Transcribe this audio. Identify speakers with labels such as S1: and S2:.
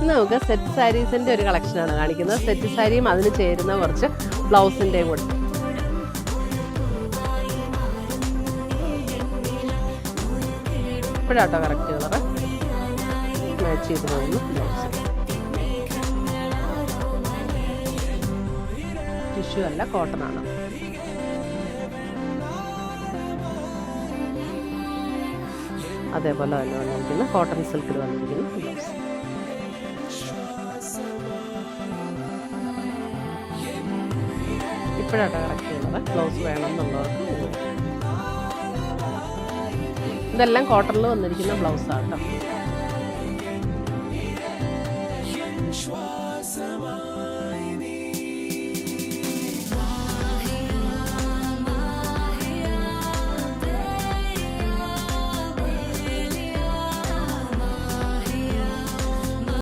S1: നമുക്ക് സെറ്റ് സാരീസിൻ്റെ ഒരു കളക്ഷനാണ് കാണിക്കുന്നത്. സെറ്റ് സാരിയും അതിന് ചേരുന്ന കുറച്ച് ബ്ലൗസിൻ്റെയും കൂടെ. ഇപ്പോഴാട്ടോ കറക്റ്റ് കളറ് മാച്ച് ചെയ്ത് പോകുന്നു. ടിഷ്യൂ അല്ല, കോട്ടൺ ആണ്. അതേപോലെ തന്നെ വന്നിരിക്കുന്ന കോട്ടൺ സിൽക്കിൽ വന്നിരിക്കുന്ന ബ്ലൗസ്. ഇപ്പോഴാട്ടോ കറക്റ്റ് ചെയ്യുന്നത്. ബ്ലൗസ് വേണം എന്നുള്ളവർക്ക് ഇതെല്ലാം കോട്ടണിൽ വന്നിരിക്കുന്ന ബ്ലൗസാണ് കേട്ടോ.